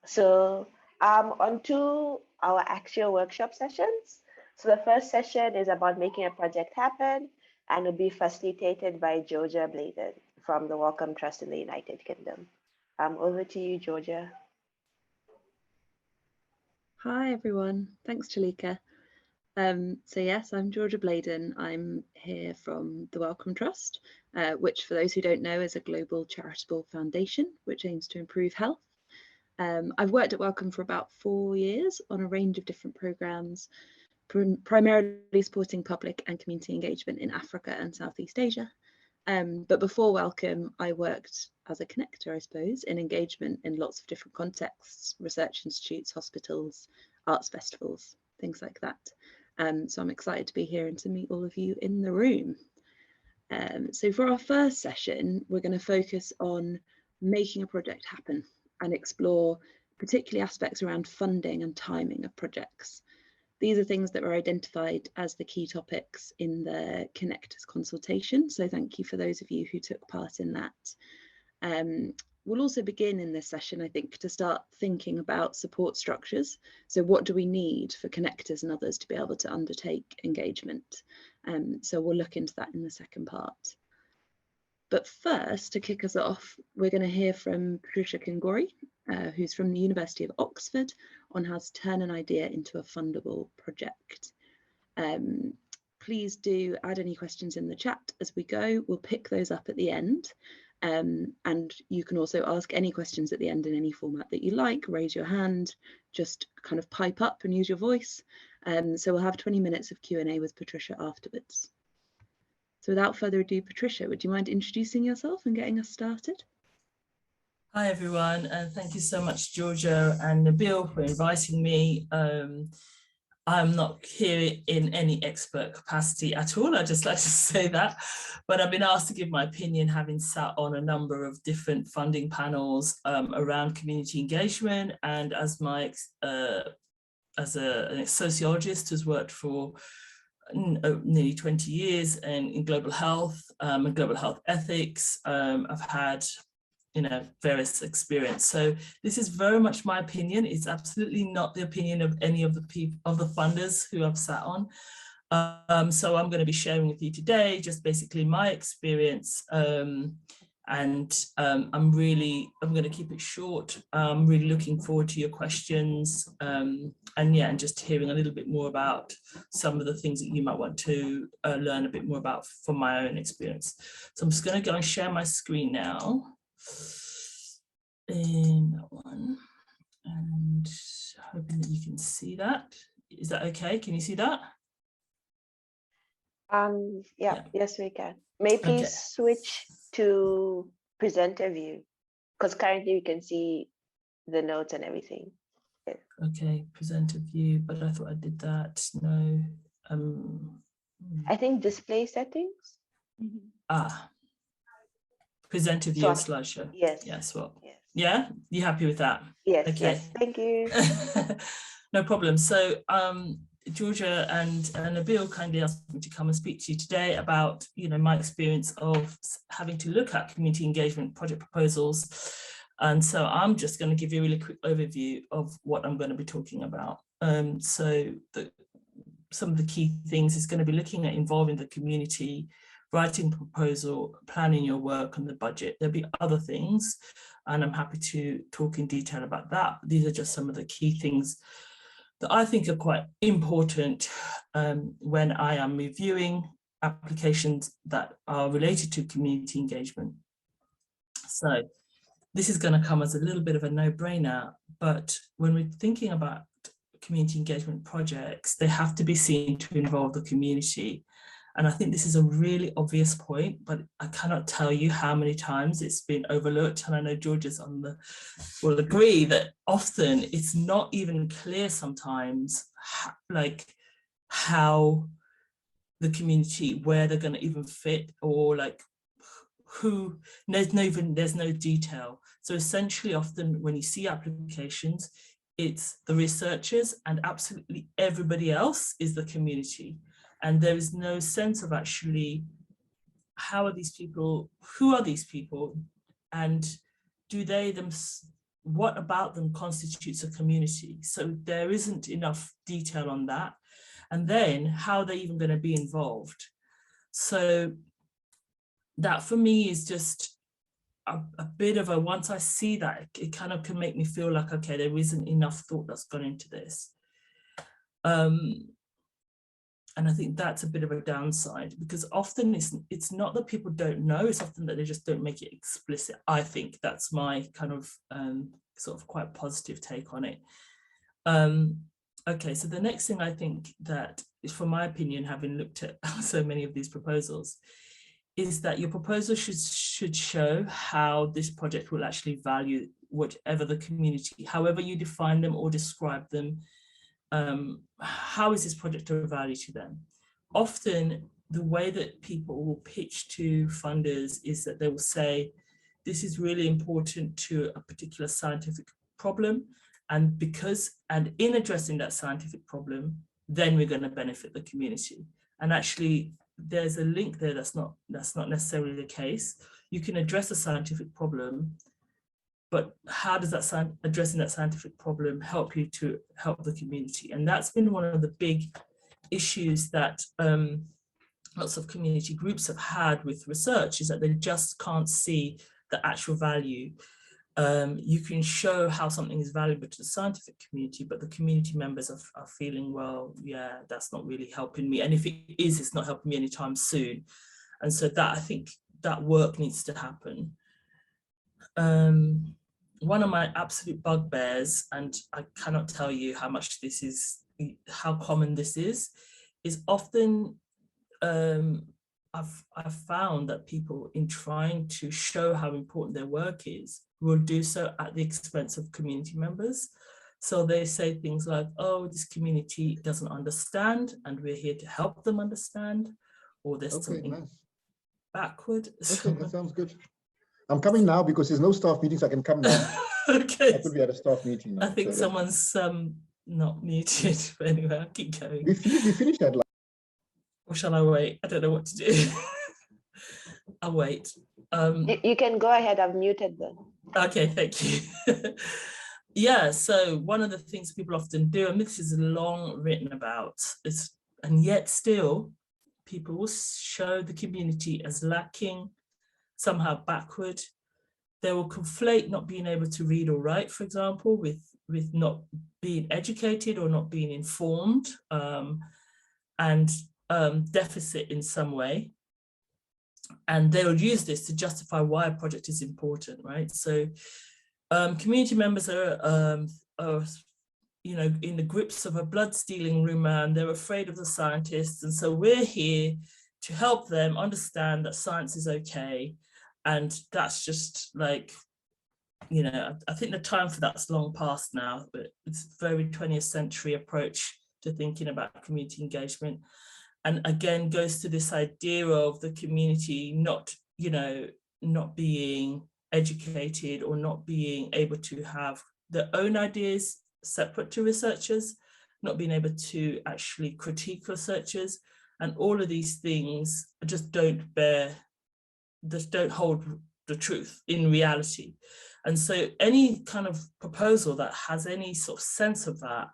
So on to our actual workshop sessions. So the first session is about making a project happen and will be facilitated by Georgia Bladen from the Wellcome Trust in the United Kingdom. Over to you, Georgia. Hi, everyone. Thanks, Chalika. So yes, I'm Georgia Bladen. I'm here from the Wellcome Trust, which for those who don't know is a global charitable foundation which aims to improve health. I've worked at Wellcome for about 4 years on a range of different programmes, primarily supporting public and community engagement in Africa and Southeast Asia. But before Wellcome, I worked as a connector, I suppose, in engagement in lots of different contexts, research institutes, hospitals, arts festivals, things like that. So I'm excited to be here and to meet all of you in the room. So for our first session, we're going to focus on making a project happen and explore particularly aspects around funding and timing of projects. These are things that were identified as the key topics in the Connectors consultation. So thank you for those of you who took part in that. We'll also begin in this session, I think, to start thinking about support structures. So what do we need for connectors and others to be able to undertake engagement? So we'll look into that in the second part. But first, to kick us off, we're going to hear from Patricia Kingori, who's from the University of Oxford, on how to turn an idea into a fundable project. Please do add any questions in the chat as we go. We'll pick those up at the end. And you can also ask any questions at the end in any format that you like. Raise your hand, just kind of pipe up and use your voice. So we'll have 20 minutes of Q&A with Patricia afterwards. So without further ado, Patricia, would you mind introducing yourself and getting us started? Hi, everyone, and thank you so much, Georgia and Nabil, for inviting me. I'm not here in any expert capacity at all. I'd just like to say that, but I've been asked to give my opinion, having sat on a number of different funding panels around community engagement, and as a sociologist who's worked for nearly 20 years and in global health and global health ethics. I've had various experience. So this is very much my opinion. It's absolutely not the opinion of any of the people, of the funders who I've sat on. So I'm going to be sharing with you today just basically my experience, and I'm going to keep it short. I'm really looking forward to your questions, and just hearing a little bit more about some of the things that you might want to learn a bit more about from my own experience. So I'm just going to go and share my screen now. In that one, and hoping that you can see that. Is that okay? Can you see that? Yeah. Yes, we can. May please switch to presenter view, because currently we can see the notes and everything. Yeah. Okay, presenter view, but I thought I did that. No. I think display settings. Presenter view slideshow. Yes. Yes. Well. Yes. Yeah. You happy with that? Yes. Okay. Yes. Thank you. No problem. So Georgia and Nabil kindly asked me to come and speak to you today about my experience of having to look at community engagement project proposals. And so I'm just going to give you a really quick overview of what I'm going to be talking about. So some of the key things is going to be looking at involving the community, writing proposal, planning your work and the budget. There'll be other things, and I'm happy to talk in detail about that. These are just some of the key things that I think are quite important when I am reviewing applications that are related to community engagement. So this is going to come as a little bit of a no-brainer, but when we're thinking about community engagement projects, they have to be seen to involve the community. And I think this is a really obvious point, but I cannot tell you how many times it's been overlooked. And I know Georgia's will agree that often it's not even clear sometimes, like how the community, where they're going to even fit, or like who, there's no detail. So essentially often when you see applications, it's the researchers and absolutely everybody else is the community. And there is no sense of actually, how are these people, who are these people? And do they what about them constitutes a community? So there isn't enough detail on that. And then how are they even going to be involved? So that for me is just a bit of a, once I see that, it kind of can make me feel like, okay, there isn't enough thought that's gone into this. And I think that's a bit of a downside, because often it's not that people don't know, it's often that they just don't make it explicit. I think that's my kind of sort of quite positive take on it. Okay, so the next thing I think that is, from my opinion, having looked at so many of these proposals, is that your proposal should show how this project will actually value whatever the community, however you define them or describe them. How is this project of value to them? Often the way that people will pitch to funders is that they will say, this is really important to a particular scientific problem, and in addressing that scientific problem, then we're going to benefit the community. And actually there's a link there that's not necessarily the case. You can address a scientific problem, but how does that addressing that scientific problem help you to help the community? And that's been one of the big issues that lots of community groups have had with research, is that they just can't see the actual value. You can show how something is valuable to the scientific community, but the community members are feeling, well, yeah, that's not really helping me. And if it is, it's not helping me anytime soon. And so that, I think that work needs to happen. One of my absolute bugbears, and I cannot tell you how much this is, how common this is often I've found that people, in trying to show how important their work is, will do so at the expense of community members. So they say things like, oh, this community doesn't understand and we're here to help them understand, or there's something backward. Okay, that sounds good. I'm coming now because there's no staff meeting, so I can come now. Okay. I could be at a staff meeting now. I think so someone's not muted, but anyway, I'll keep going. We finished that. Or shall I wait? I don't know what to do. I'll wait. You can go ahead, I've muted them. Okay, thank you. Yeah, so one of the things people often do, and this is long written about, is, and yet still, people will show the community as lacking, somehow backward. They will conflate not being able to read or write, for example, with not being educated or not being informed, and deficit in some way. And they'll use this to justify why a project is important, right? So community members are you know, in the grips of a blood-stealing rumor, and they're afraid of the scientists. And so we're here to help them understand that science is okay. And that's just like, you know, I think the time for that's long past now, but it's a very 20th century approach to thinking about community engagement. And again, goes to this idea of the community not, you know, not being educated or not being able to have their own ideas separate to researchers, not being able to actually critique researchers. And all of these things just don't hold the truth in reality. And so any kind of proposal that has any sort of sense of that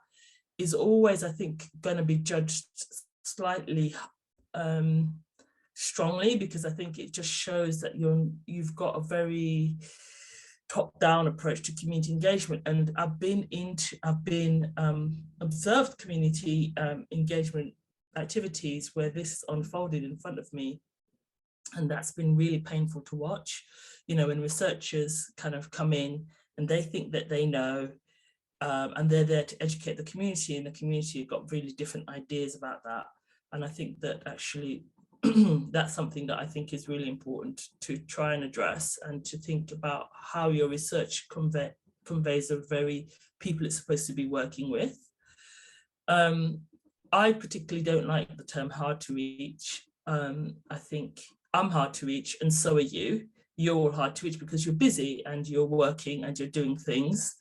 is always, I think, going to be judged slightly strongly, because I think it just shows that you've got a very top-down approach to community engagement. And I've observed community engagement activities where this unfolded in front of me, and that's been really painful to watch. You know, when researchers kind of come in and they think that they know, and they're there to educate the community, and the community have got really different ideas about that. And I think that actually that's something that I think is really important to try and address, and to think about how your research conveys the very people it's supposed to be working with. I particularly don't like the term hard to reach. I think I'm hard to reach, and so are you. You're all hard to reach because you're busy and you're working and you're doing things.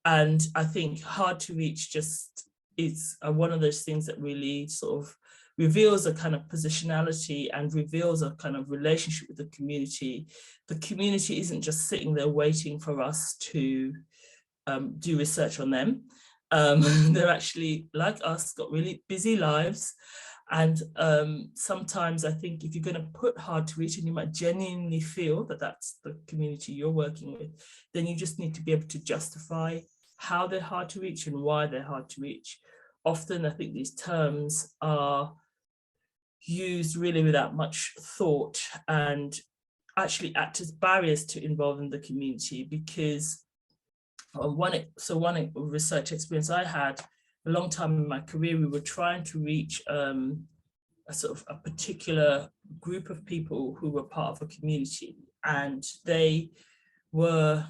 And I think hard to reach just is one of those things that really sort of reveals a kind of positionality and reveals a kind of relationship with the community. The community isn't just sitting there waiting for us to do research on them. They're actually, like us, got really busy lives. And sometimes I think if you're going to put hard to reach and you might genuinely feel that that's the community you're working with, then you just need to be able to justify how they're hard to reach and why they're hard to reach. Often I think these terms are used really without much thought and actually act as barriers to involving the community, because one research experience I had a long time in my career, we were trying to reach a sort of a particular group of people who were part of a community, and they were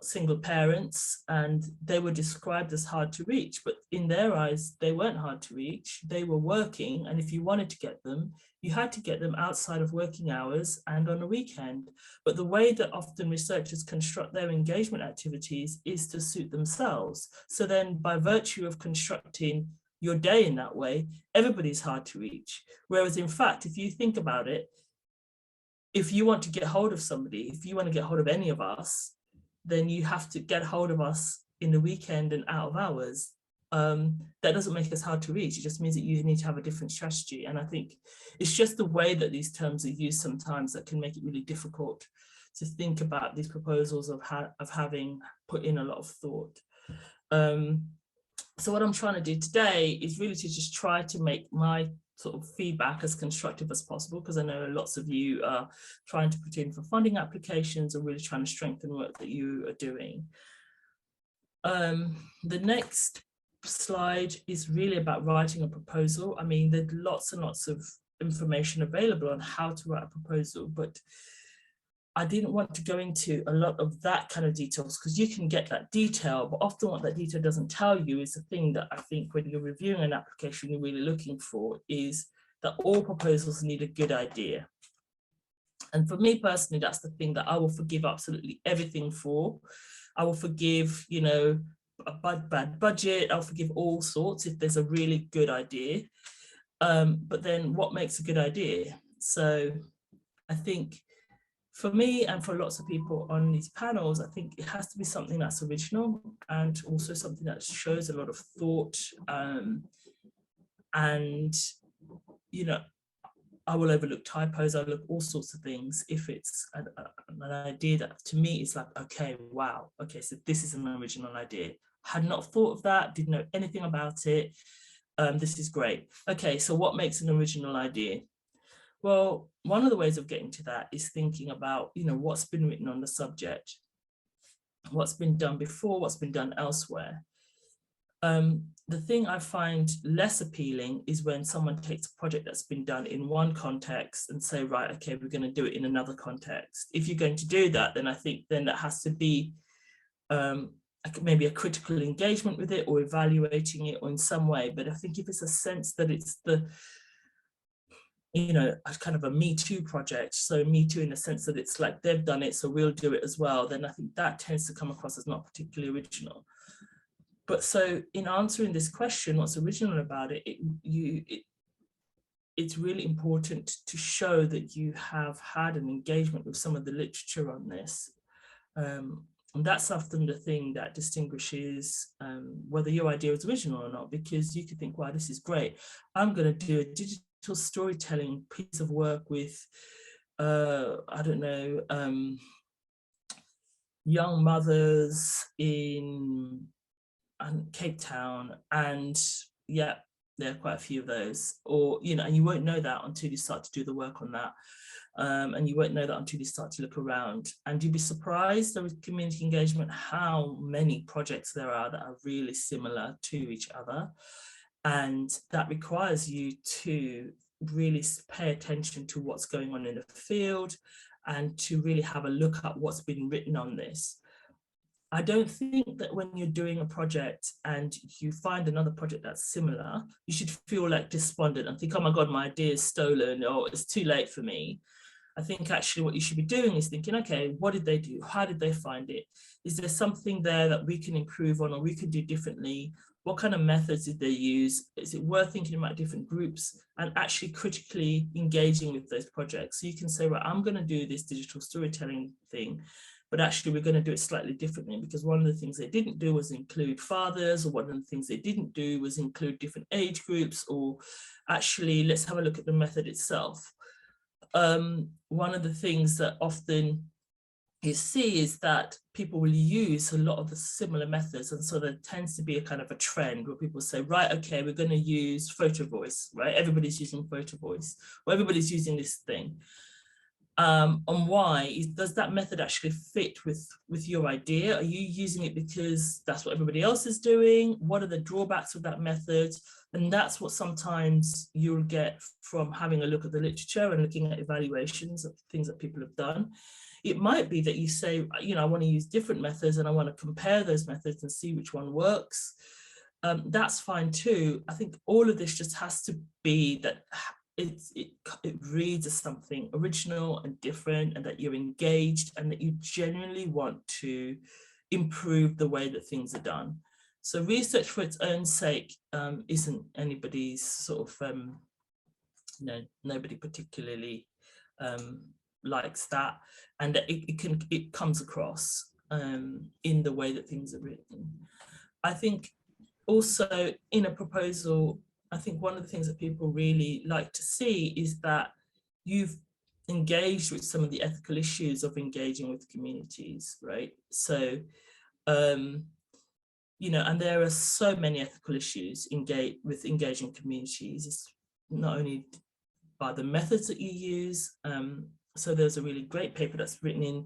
single parents and they were described as hard to reach, but in their eyes they weren't hard to reach. They were working, and if you wanted to get them, you had to get them outside of working hours and on a weekend. But the way that often researchers construct their engagement activities is to suit themselves. So then by virtue of constructing your day in that way, everybody's hard to reach. Whereas in fact, if you think about it, if you want to get hold of somebody, if you want to get hold of any of us, then you have to get hold of us in the weekend and out of hours. That doesn't make us hard to reach. It just means that you need to have a different strategy. And I think it's just the way that these terms are used sometimes that can make it really difficult to think about these proposals of having put in a lot of thought. So what I'm trying to do today is really to just try to make my sort of feedback as constructive as possible, because I know lots of you are trying to put in for funding applications or really trying to strengthen work that you are doing. The next slide is really about writing a proposal. I mean, there's lots and lots of information available on how to write a proposal, but I didn't want to go into a lot of that kind of details, because you can get that detail, but often what that detail doesn't tell you is the thing that I think when you're reviewing an application you're really looking for, is that all proposals need a good idea. And for me personally, that's the thing that I will forgive absolutely everything for. I will forgive, you know, a bad budget, I'll forgive all sorts if there's a really good idea. But then what makes a good idea? So I think for me and for lots of people on these panels, I think it has to be something that's original and also something that shows a lot of thought. And, you know, I will overlook typos, I'll look all sorts of things if it's an idea that to me is like, okay, wow, okay, so this is an original idea. Had not thought of that, didn't know anything about it. This is great. Okay, so what makes an original idea? Well, one of the ways of getting to that is thinking about, you know, what's been written on the subject, what's been done before, what's been done elsewhere. The thing I find less appealing is when someone takes a project that's been done in one context and say, right, okay, we're going to do it in another context. If you're going to do that, then I think then that has to be maybe a critical engagement with it or evaluating it or in some way. But I think if it's a sense that it's the, you know, a kind of a Me Too project, so Me Too in the sense that it's like they've done it, so we'll do it as well, then I think that tends to come across as not particularly original. But so in answering this question, what's original about it, it's really important to show that you have had an engagement with some of the literature on this. And that's often the thing that distinguishes whether your idea is original or not, because you could think, wow, this is great. I'm going to do a digital storytelling piece of work with, I don't know, young mothers in Cape Town, and yeah, there are quite a few of those, or, you know, and you won't know that until you start to do the work on that. And you won't know that until you start to look around, and you'd be surprised with community engagement how many projects there are that are really similar to each other. And that requires you to really pay attention to what's going on in the field and to really have a look at what's been written on this. I don't think that when you're doing a project and you find another project that's similar, you should feel like despondent and think, oh my God, my idea is stolen, or it's too late for me. I think actually what you should be doing is thinking, okay, what did they do? How did they find it? Is there something there that we can improve on or we can do differently? What kind of methods did they use? Is it worth thinking about different groups and actually critically engaging with those projects? So you can say, right, I'm going to do this digital storytelling thing, but actually we're going to do it slightly differently, because one of the things they didn't do was include fathers, or one of the things they didn't do was include different age groups, or actually let's have a look at the method itself. One of the things that often you see is that people will use a lot of the similar methods, and so there tends to be a kind of a trend where people say, right, okay, we're going to use photo voice, right? Everybody's using photo voice, or everybody's using this thing. And why? Does that method actually fit with your idea? Are you using it because that's what everybody else is doing? What are the drawbacks of that method? And that's what sometimes you'll get from having a look at the literature and looking at evaluations of things that people have done. It might be that you say, you know, I want to use different methods and I want to compare those methods and see which one works. That's fine too. I think all of this just has to be that it reads as something original and different, and that you're engaged and that you genuinely want to improve the way that things are done. So research for its own sake isn't anybody's sort of, you know, nobody particularly likes that, and it comes across in the way that things are written. I think also in a proposal, I think one of the things that people really like to see is that you've engaged with some of the ethical issues of engaging with communities, right? So, you know, and there are so many ethical issues with engaging communities. It's not only by the methods that you use. So there's a really great paper that's written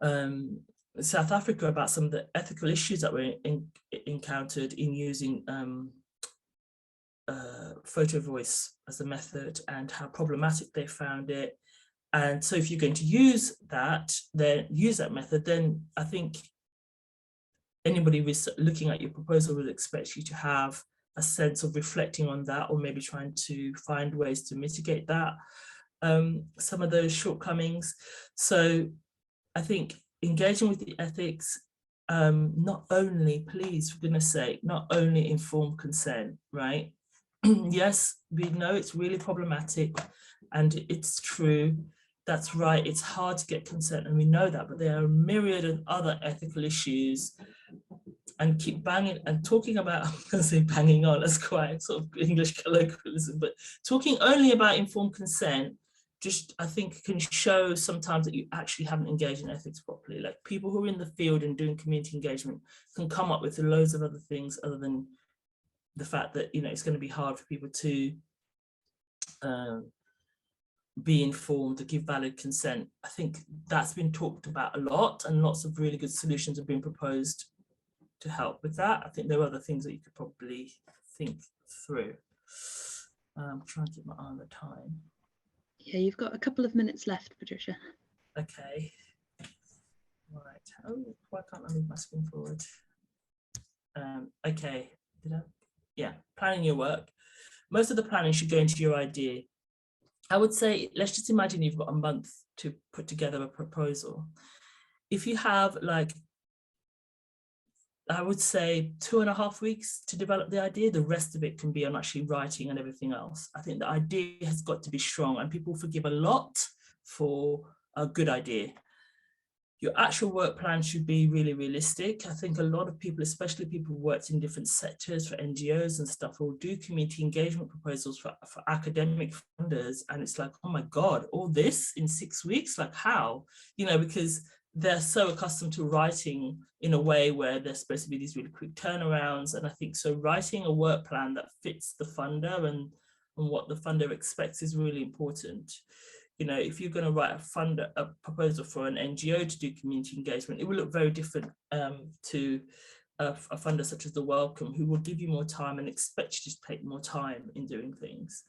in South Africa about some of the ethical issues that were encountered in using photo voice as a method, and how problematic they found it. And so if you're going to use that, then use that method, then I think anybody looking at your proposal would expect you to have a sense of reflecting on that, or maybe trying to find ways to mitigate that, some of those shortcomings. So I think engaging with the ethics, not only, please, for goodness sake, not only informed consent, right? Yes, we know it's really problematic, and it's true. That's right, it's hard to get consent, and we know that, but there are a myriad of other ethical issues, and keep banging and talking about, I'm going to say banging on, that's quite sort of English colloquialism, but talking only about informed consent, just I think can show sometimes that you actually haven't engaged in ethics properly. Like people who are in the field and doing community engagement can come up with loads of other things other than the fact that, you know, it's going to be hard for people to be informed, to give valid consent. I think that's been talked about a lot, and lots of really good solutions have been proposed to help with that. I think there are other things that you could probably think through. I'm trying to keep my eye on the time. Yeah, you've got a couple of minutes left, Patricia. Okay. Right. Oh, why can't I move my screen forward? Okay. Yeah, planning your work. Most of the planning should go into your idea. I would say, let's just imagine you've got a month to put together a proposal. If you have, like, I would say 2.5 weeks to develop the idea, the rest of it can be on actually writing and everything else. I think the idea has got to be strong, and people forgive a lot for a good idea. Your actual work plan should be really realistic. I think a lot of people, especially people who worked in different sectors for NGOs and stuff, will do community engagement proposals for academic funders. And it's like, oh my God, all this in 6 weeks? Like how? You know, because they're so accustomed to writing in a way where there's supposed to be these really quick turnarounds. And I think so writing a work plan that fits the funder and what the funder expects is really important. You know, if you're going to write a proposal for an NGO to do community engagement, it will look very different to a funder such as the Wellcome, who will give you more time and expect you to take more time in doing things.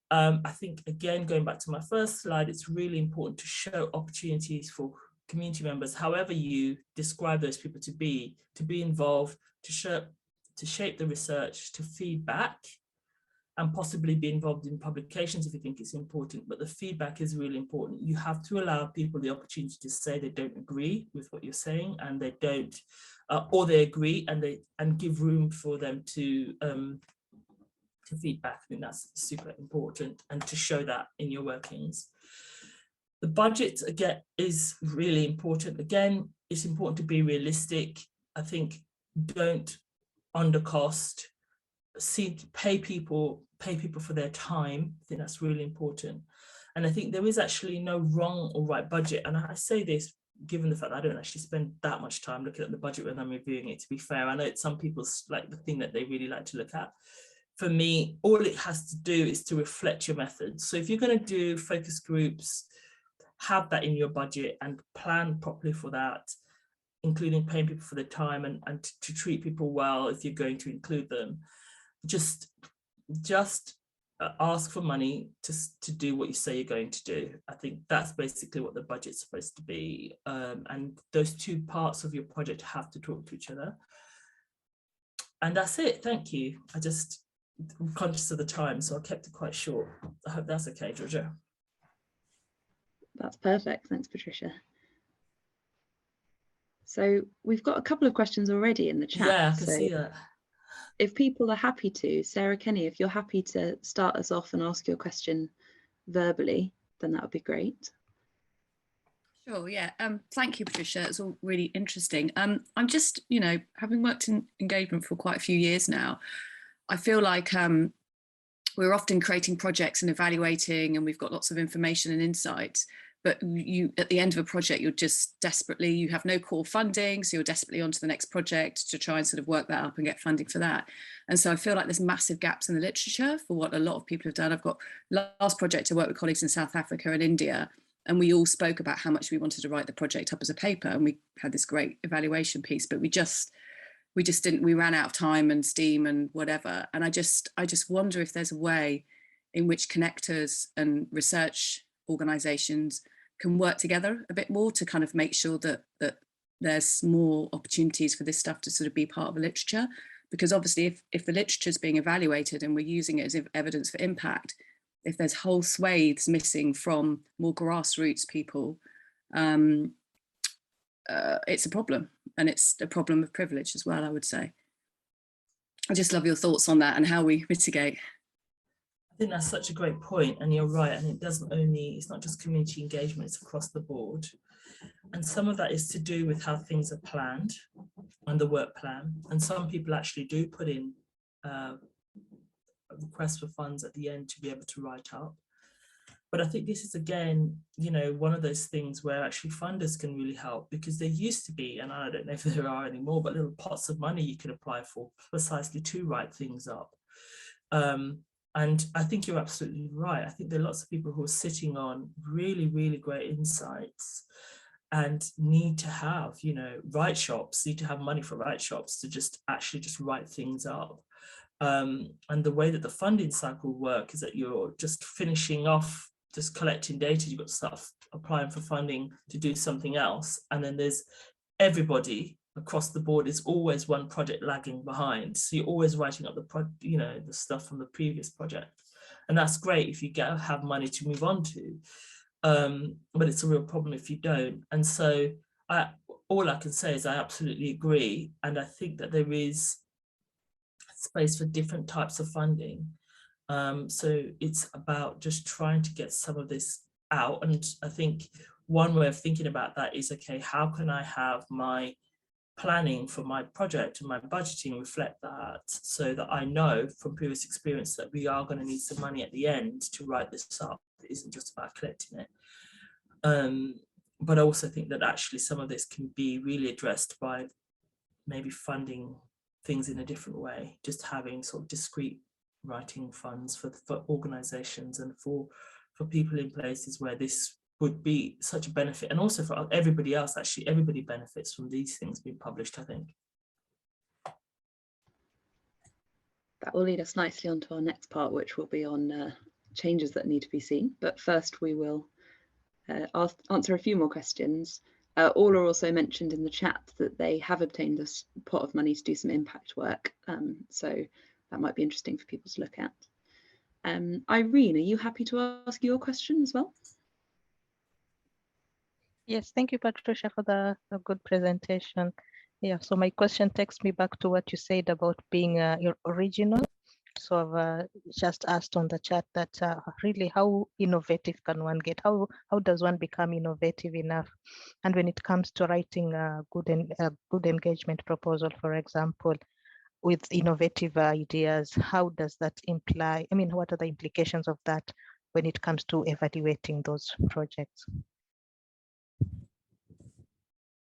I think, again, going back to my first slide, it's really important to show opportunities for community members, however you describe those people to be involved, to shape the research, to feedback, and possibly be involved in publications if you think it's important. But the feedback is really important. You have to allow people the opportunity to say they don't agree with what you're saying, and they don't, or they agree, and give room for them to feedback. I think that's super important, and to show that in your workings. The budget, again, is really important. Again, it's important to be realistic. I think don't undercost. Pay people for their time. I think that's really important. And I think there is actually no wrong or right budget. And I say this given the fact that I don't actually spend that much time looking at the budget when I'm reviewing it, to be fair. I know it's some people's like the thing that they really like to look at. For me, all it has to do is to reflect your methods. So if you're going to do focus groups, have that in your budget and plan properly for that, including paying people for their time and to treat people well if you're going to include them. Just ask for money to do what you say you're going to do. I think that's basically what the budget's supposed to be. And those two parts of your project have to talk to each other. And that's it. Thank you. I'm conscious of the time, so I kept it quite short. I hope that's okay, Georgia. That's perfect. Thanks, Patricia. So we've got a couple of questions already in the chat. Yeah, I can see that. If people are happy to, Sarah Kenny, if you're happy to start us off and ask your question verbally, then that would be great. Sure, yeah. Thank you, Patricia. It's all really interesting. I'm just, having worked in engagement for quite a few years now, I feel like we're often creating projects and evaluating, and we've got lots of information and insights. But at the end of a project, you're just you have no core funding, so you're desperately on to the next project to try and sort of work that up and get funding for that. And so I feel like there's massive gaps in the literature for what a lot of people have done. I've got last project I worked with colleagues in South Africa and India, and we all spoke about how much we wanted to write the project up as a paper, and we had this great evaluation piece, but we just didn't, we ran out of time and steam and whatever. And I just wonder if there's a way in which connectors and research organizations can work together a bit more to kind of make sure that there's more opportunities for this stuff to sort of be part of the literature. Because obviously if the literature is being evaluated and we're using it as evidence for impact, if there's whole swathes missing from more grassroots people, it's a problem, and it's a problem of privilege as well, I would say. I just love your thoughts on that and how we mitigate. I think that's such a great point, and you're right. And it's not just community engagement, it's across the board. And some of that is to do with how things are planned and the work plan. And some people actually do put in a request for funds at the end to be able to write up. But I think this is, again, one of those things where actually funders can really help, because there used to be, and I don't know if there are anymore, but little pots of money you can apply for precisely to write things up. And I think you're absolutely right. I think there are lots of people who are sitting on really, really great insights and need to have, write shops, need to have money for write shops to just write things up. And the way that the funding cycle works is that you're just finishing off, just collecting data, you've got to start applying for funding to do something else. And then there's everybody across the board is always one project lagging behind. So you're always writing up the stuff from the previous project. And that's great if you have money to move on to. But it's a real problem if you don't. And so all I can say is I absolutely agree. And I think that there is space for different types of funding. So it's about just trying to get some of this out. And I think one way of thinking about that is, okay, how can I have my planning for my project and my budgeting reflect that, so that I know from previous experience that we are going to need some money at the end to write this up. It isn't just about collecting it. But I also think that actually some of this can be really addressed by maybe funding things in a different way, just having sort of discrete writing funds for organizations and for people in places where this would be such a benefit, and also for everybody else. Actually, everybody benefits from these things being published, I think. That will lead us nicely onto our next part, which will be on changes that need to be seen. But first we will answer a few more questions. All are also mentioned in the chat that they have obtained a pot of money to do some impact work. So that might be interesting for people to look at. Irene, are you happy to ask your question as well? Yes, thank you, Patricia, for the good presentation. Yeah, so my question takes me back to what you said about being original. also have just asked on the chat that really how innovative can one get? How does one become innovative enough? And when it comes to writing a good engagement proposal, for example, with innovative ideas, how does that imply? I mean, what are the implications of that when it comes to evaluating those projects?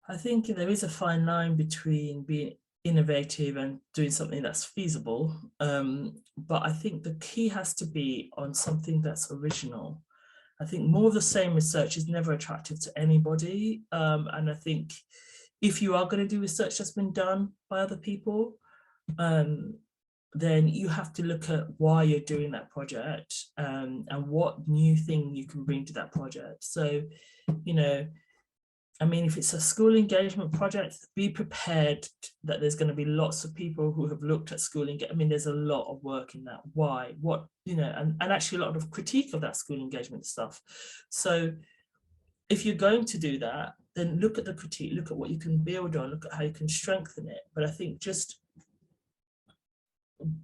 I think there is a fine line between being innovative and doing something that's feasible. But I think the key has to be on something that's original. I think more of the same research is never attractive to anybody. And I think if you are going to do research that's been done by other people, then you have to look at why you're doing that project and what new thing you can bring to that project. So, you know, I mean, if it's a school engagement project, be prepared that there's going to be lots of people who have looked at school engagement. I mean, there's a lot of work in that. Why? What, you know, and actually a lot of critique of that school engagement stuff. So if you're going to do that, then look at the critique, look at what you can build on, look at how you can strengthen it. But I think just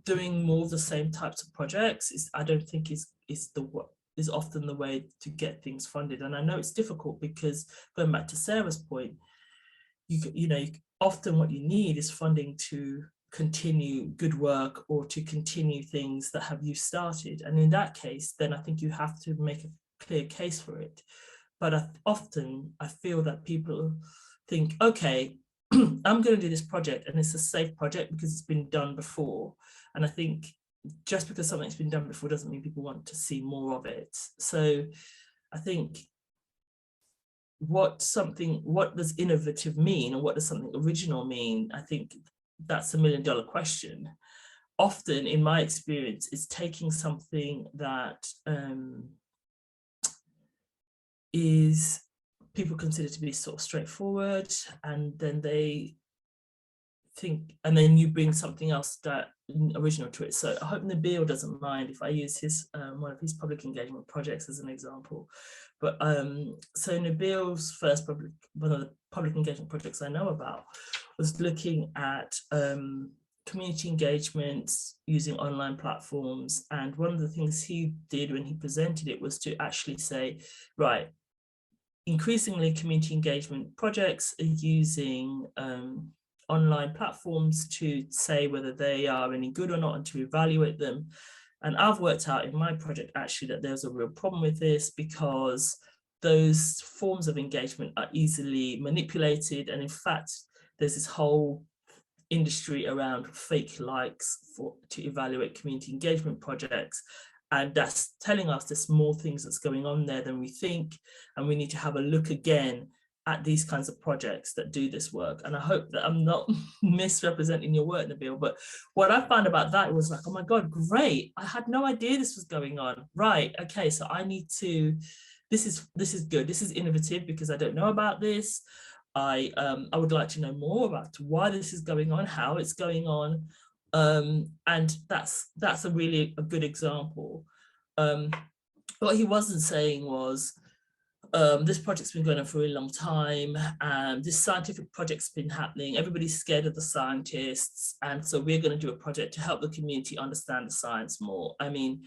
doing more of the same types of projects I don't think is often the way to get things funded. And I know it's difficult because, going back to Sarah's point, often what you need is funding to continue good work or to continue things that have you started. And in that case, then I think you have to make a clear case for it. But often I feel that people think, okay, I'm going to do this project and it's a safe project because it's been done before. And I think just because something's been done before doesn't mean people want to see more of it. So I think what does innovative mean, or what does something original mean? I think that's $1 million question. Often in my experience, it's taking something that is people consider to be sort of straightforward, and then they think, and then you bring something else that original to it. So I hope Nabil doesn't mind if I use his one of his public engagement projects as an example. But so Nabil's first one of the public engagement projects I know about was looking at community engagements using online platforms. And one of the things he did when he presented it was to actually say, right, increasingly community engagement projects are using online platforms to say whether they are any good or not and to evaluate them. And I've worked out in my project actually that there's a real problem with this because those forms of engagement are easily manipulated. And in fact, there's this whole industry around fake likes to evaluate community engagement projects. And that's telling us there's more things that's going on there than we think. And we need to have a look again at these kinds of projects that do this work. And I hope that I'm not misrepresenting your work, Nabil, but what I found about that was like, oh my God, great. I had no idea this was going on. Right, okay, so I need to, this is good. This is innovative because I don't know about this. I would like to know more about why this is going on, how it's going on. And that's a really a good example. What he wasn't saying was, this project's been going on for a long time, and this scientific project's been happening. Everybody's scared of the scientists, and so we're going to do a project to help the community understand the science more. I mean,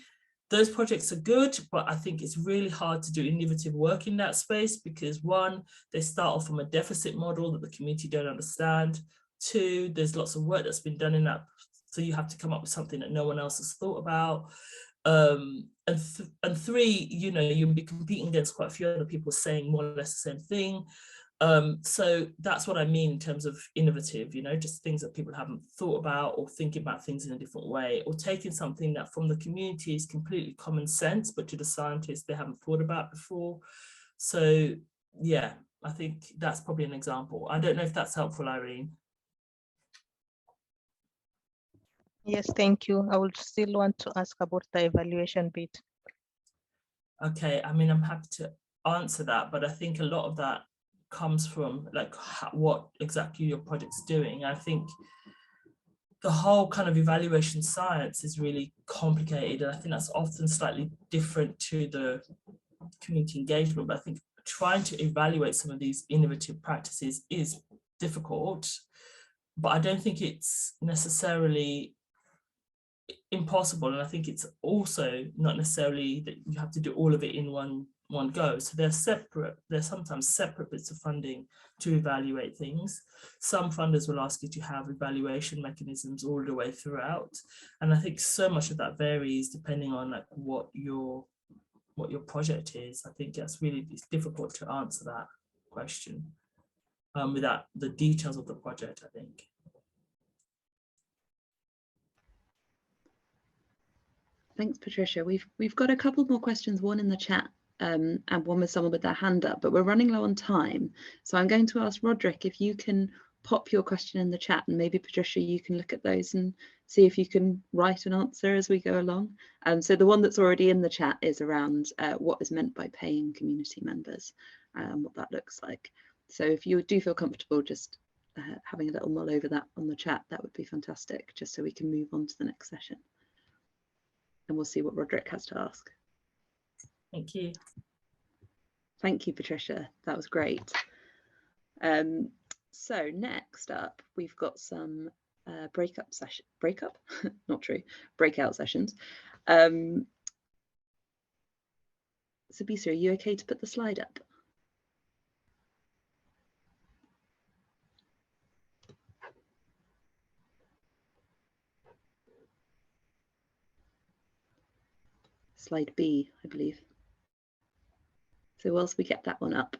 those projects are good, but I think it's really hard to do innovative work in that space because one, they start off from a deficit model that the community don't understand. Two, there's lots of work that's been done in that, so you have to come up with something that no one else has thought about. And three, you know, you'll be competing against quite a few other people saying more or less the same thing. So that's what I mean in terms of innovative, you know, just things that people haven't thought about, or thinking about things in a different way, or taking something that from the community is completely common sense, but to the scientists they haven't thought about before. So yeah, I think that's probably an example. I don't know if that's helpful, Irene. Yes, thank you. I would still want to ask about the evaluation bit. Okay, I mean, I'm happy to answer that, but I think a lot of that comes from like what exactly your project's doing. I think the whole kind of evaluation science is really complicated, and I think that's often slightly different to the community engagement, but I think trying to evaluate some of these innovative practices is difficult, but I don't think it's necessarily impossible, and I think it's also not necessarily that you have to do all of it in one go. So they're sometimes separate bits of funding to evaluate things. Some funders will ask you to have evaluation mechanisms all the way throughout, and I think so much of that varies depending on like what your project is. I think it's difficult to answer that question without the details of the project, I think. Thanks, Patricia. We've got a couple more questions, one in the chat and one with someone with their hand up, but we're running low on time. So I'm going to ask Roderick if you can pop your question in the chat, and maybe Patricia, you can look at those and see if you can write an answer as we go along. So the one that's already in the chat is around what is meant by paying community members and what that looks like. So if you do feel comfortable just having a little mull over that on the chat, that would be fantastic, just so we can move on to the next session. And we'll see what Roderick has to ask. Thank you. Thank you, Patricia. That was great. So next up, we've got some breakout sessions. Sabisa, are you okay to put the slide up? Slide B, I believe. So whilst we get that one up.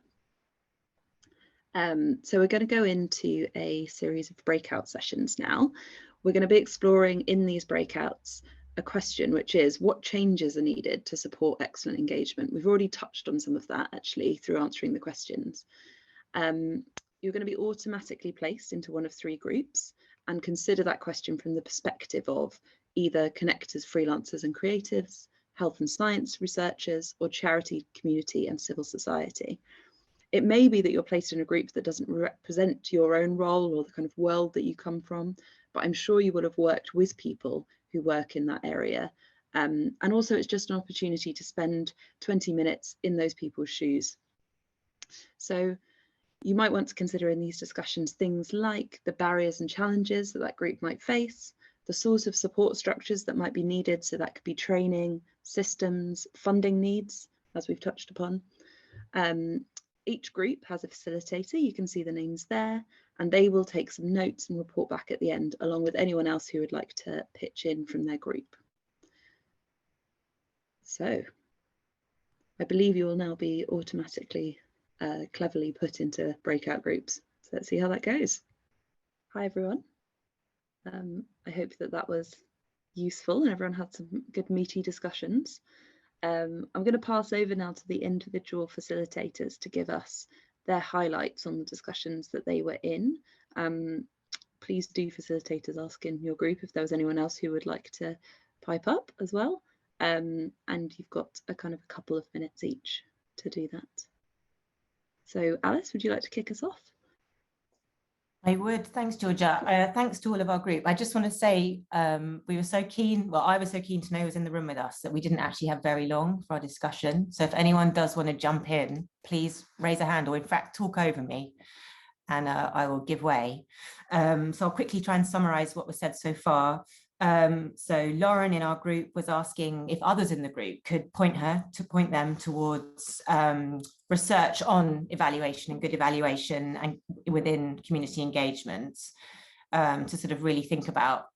So we're going to go into a series of breakout sessions now. We're going to be exploring in these breakouts a question, which is what changes are needed to support excellent engagement? We've already touched on some of that actually through answering the questions. You're going to be automatically placed into one of three groups and consider that question from the perspective of either connectors, freelancers and creatives, health and science researchers, or charity, community and civil society. It may be that you're placed in a group that doesn't represent your own role or the kind of world that you come from, but I'm sure you would have worked with people who work in that area. And also it's just an opportunity to spend 20 minutes in those people's shoes. So you might want to consider in these discussions things like the barriers and challenges that that group might face, the sort of support structures that might be needed. So that could be training, systems, funding needs, as we've touched upon. Each group has a facilitator, you can see the names there, and they will take some notes and report back at the end, along with anyone else who would like to pitch in from their group. So I believe you will now be automatically cleverly put into breakout groups. So let's see how that goes. Hi, everyone. I hope that that was useful and everyone had some good meaty discussions. I'm going to pass over now to the individual facilitators to give us their highlights on the discussions that they were in. Please do, facilitators, ask in your group if there was anyone else who would like to pipe up as well. And you've got a kind of a couple of minutes each to do that. So Alice, would you like to kick us off? I would. Thanks, Georgia. Thanks to all of our group. I just want to say we were so keen, well, I was so keen to know who was in the room with us that we didn't actually have very long for our discussion. So if anyone does want to jump in, please raise a hand or in fact talk over me and I will give way. So I'll quickly try and summarize what was said so far. So Lauren in our group was asking if others in the group could point them towards research on evaluation and good evaluation and within community engagements to sort of really think about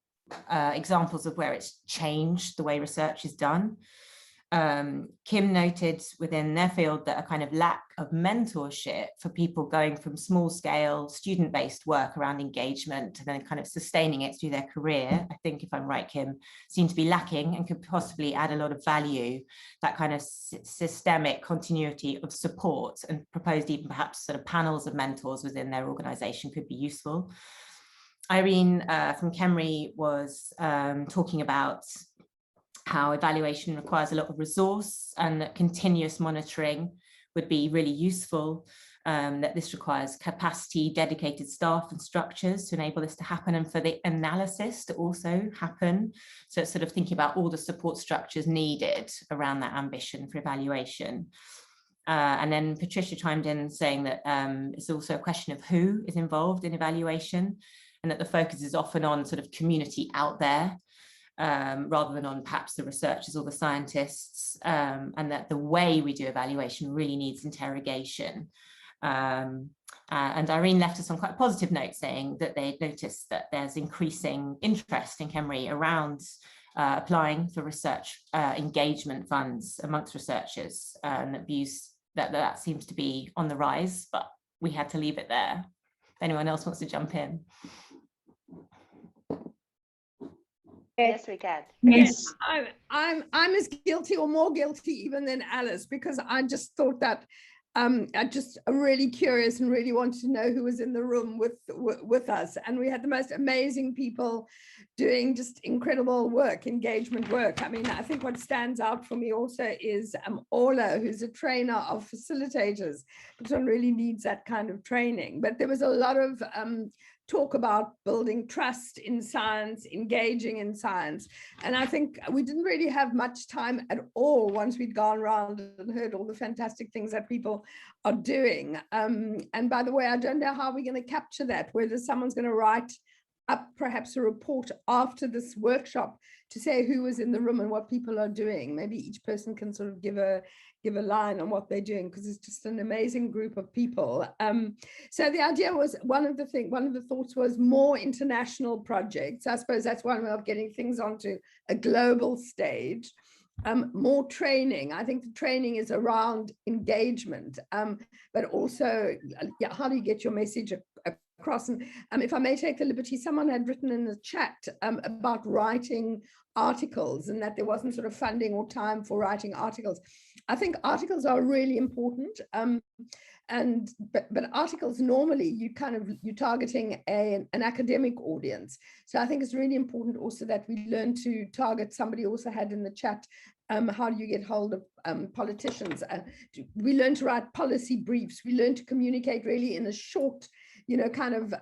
examples of where it's changed the way research is done. Kim noted within their field that a kind of lack of mentorship for people going from small scale student-based work around engagement and then kind of sustaining it through their career, I think if I'm right, Kim, seem to be lacking and could possibly add a lot of value. That kind of systemic continuity of support and proposed even perhaps sort of panels of mentors within their organization could be useful. Irene from Kemry was talking about how evaluation requires a lot of resource and that continuous monitoring would be really useful, that this requires capacity, dedicated staff and structures to enable this to happen and for the analysis to also happen. So it's sort of thinking about all the support structures needed around that ambition for evaluation. And then Patricia chimed in saying that it's also a question of who is involved in evaluation and that the focus is often on sort of community out there. rather than on perhaps the researchers or the scientists, and that the way we do evaluation really needs interrogation. And Irene left us on quite a positive note, saying that they noticed that there's increasing interest in KEMRI around applying for research engagement funds amongst researchers, and that views that seems to be on the rise, but we had to leave it there. If anyone else wants to jump in. Yes, we can. Yes, I'm as guilty or more guilty even than Alice, because I just thought that I just really curious and really wanted to know who was in the room with us. And we had the most amazing people doing just incredible work, engagement work. I mean, I think what stands out for me also is Orla, who's a trainer of facilitators, because one really needs that kind of training. But there was a lot of talk about building trust in science, engaging in science. And I think we didn't really have much time at all once we'd gone around and heard all the fantastic things that people are doing. And by the way, I don't know how we're going to capture that, whether someone's going to write up perhaps a report after this workshop to say who was in the room and what people are doing. Maybe each person can sort of give a line on what they're doing, because it's just an amazing group of people. So the idea was, one of the thoughts was more international projects. I suppose that's one way of getting things onto a global stage. More training. I think the training is around engagement, but also how do you get your message across? And if I may take the liberty, someone had written in the chat about writing articles, and that there wasn't sort of funding or time for writing articles. I think articles are really important, but articles normally you're targeting an academic audience. So I think it's really important also that we learn to target. Somebody also had in the chat, how do you get hold of politicians? We learn to write policy briefs. We learn to communicate really in a short, kind of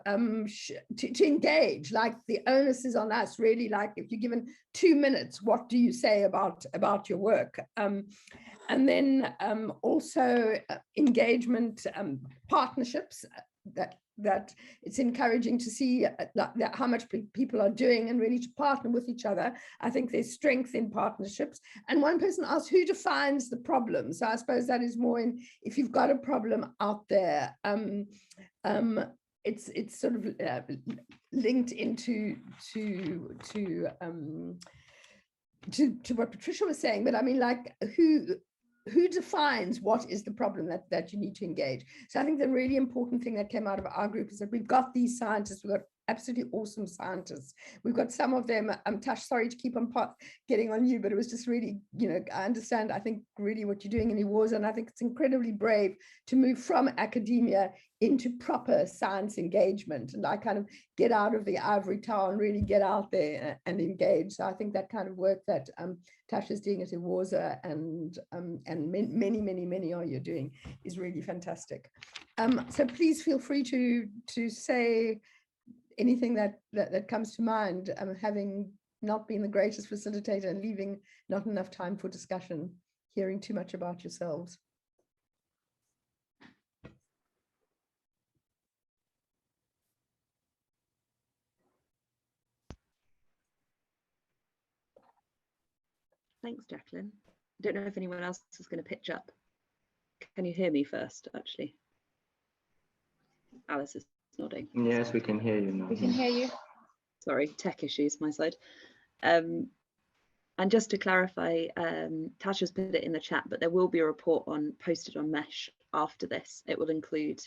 to engage. Like the onus is on us, really. Like if you're given 2 minutes, what do you say about your work? And then also engagement, partnerships, that it's encouraging to see how much people are doing and really to partner with each other. I think there's strength in partnerships. And one person asked, who defines the problem? So I suppose that is more in, if you've got a problem out there, it's sort of linked into to what Patricia was saying. But I mean, like, who defines what is the problem that you need to engage? So I think the really important thing that came out of our group is that we've got these scientists, we've got absolutely awesome scientists. We've got some of them, Tash, sorry to keep on getting on you, but it was just really, I understand, I think really what you're doing in Iwoza, and I think it's incredibly brave to move from academia into proper science engagement, and I kind of get out of the ivory tower and really get out there and engage. So I think that kind of work that Tash is doing at Iwoza and many are you doing is really fantastic. So please feel free to say anything that comes to mind, having not been the greatest facilitator and leaving not enough time for discussion, hearing too much about yourselves. Thanks, Jacqueline. I don't know if anyone else is going to pitch up. Can you hear me first, actually? Alice is nodding. Yes, we can hear you now. We can hear you. Sorry, tech issues my side. And just to clarify, Tasha's put it in the chat, but there will be a report posted on Mesh after this. It will include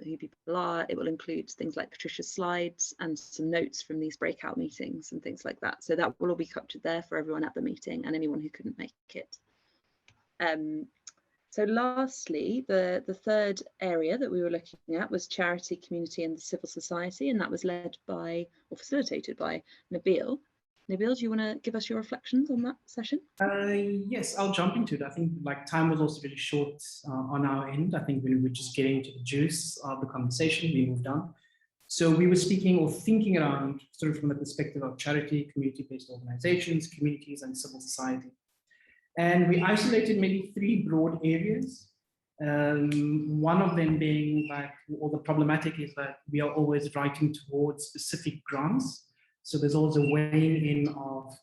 who people are. It will include things like Patricia's slides and some notes from these breakout meetings and things like that. So that will all be captured there for everyone at the meeting and anyone who couldn't make it. So lastly, the third area that we were looking at was charity, community and the civil society, and that was led by or facilitated by Nabil. Nabil, do you want to give us your reflections on that session? Yes, I'll jump into it. I think time was also really short on our end. I think we were just getting to the juice of the conversation, we moved on. So we were speaking or thinking around sort of from the perspective of charity, community-based organizations, communities and civil society. And we isolated maybe 3 broad areas. One of them being like, or the problematic is that we are always writing towards specific grants So there's also a weighing in of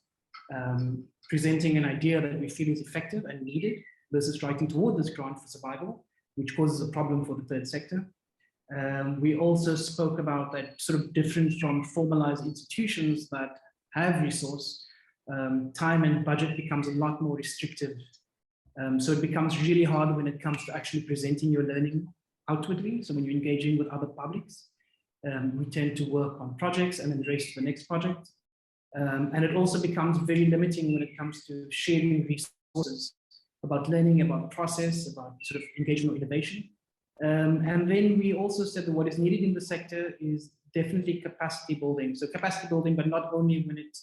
presenting an idea that we feel is effective and needed versus writing toward this grant for survival, which causes a problem for the third sector. We also spoke about that sort of different from formalized institutions that have resource, time and budget becomes a lot more restrictive. So it becomes really hard when it comes to actually presenting your learning outwardly. So when you're engaging with other publics, we tend to work on projects and then race to the next project. And it also becomes very limiting when it comes to sharing resources about learning, about process, about sort of engagement or innovation. And then we also said that what is needed in the sector is definitely capacity building. So capacity building, but not only when it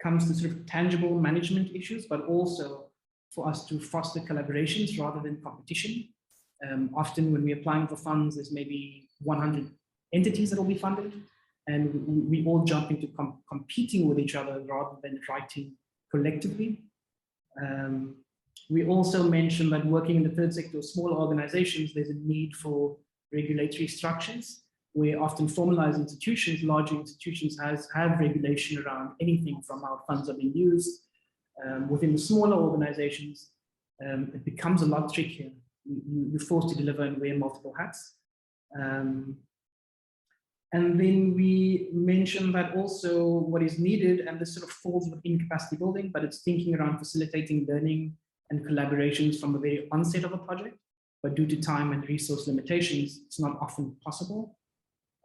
comes to sort of tangible management issues, but also for us to foster collaborations rather than competition. Often when we're applying for funds, there's maybe 100 entities that will be funded, and we all jump into competing with each other rather than writing collectively. We also mentioned that working in the third sector, smaller organizations, there's a need for regulatory structures, where often formalized institutions, larger institutions have regulation around anything from how funds are being used. Within the smaller organizations, it becomes a lot trickier. You're forced to deliver and wear multiple hats. And then we mentioned that also what is needed, and this sort of falls within capacity building, but it's thinking around facilitating learning and collaborations from the very onset of a project, but due to time and resource limitations, it's not often possible.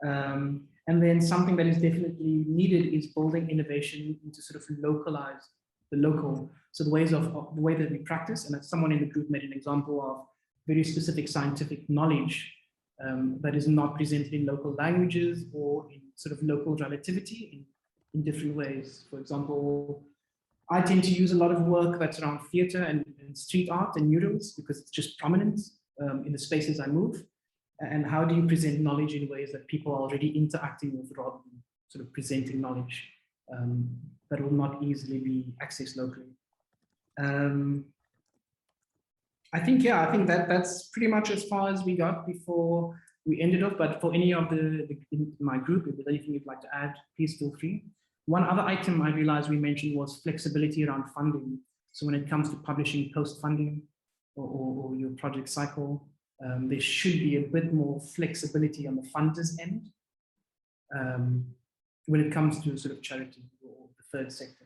And then something that is definitely needed is building innovation into sort of localize the local. So the ways of the way that we practice, and as someone in the group made an example of very specific scientific knowledge that is not presented in local languages or in sort of local relativity in different ways. For example, I tend to use a lot of work that's around theater and street art and murals because it's just prominent in the spaces I move. And how do you present knowledge in ways that people are already interacting with rather than sort of presenting knowledge that will not easily be accessed locally? I think that's pretty much as far as we got before we ended up. But for any of in my group, if there's anything you'd like to add, please feel free. One other item I realized we mentioned was flexibility around funding. So when it comes to publishing post-funding or your project cycle, there should be a bit more flexibility on the funders' end when it comes to sort of charity or the third sector.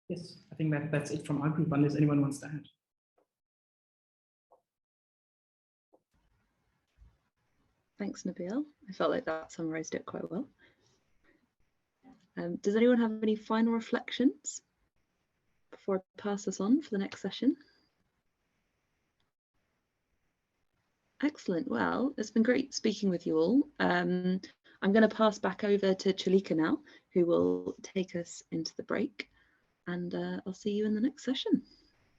Yes, I think that's it from our group, unless anyone wants to add. Thanks, Nabil. I felt like that summarised it quite well. Does anyone have any final reflections before I pass us on for the next session? Excellent. Well, it's been great speaking with you all. I'm going to pass back over to Chalika now, who will take us into the break, and I'll see you in the next session.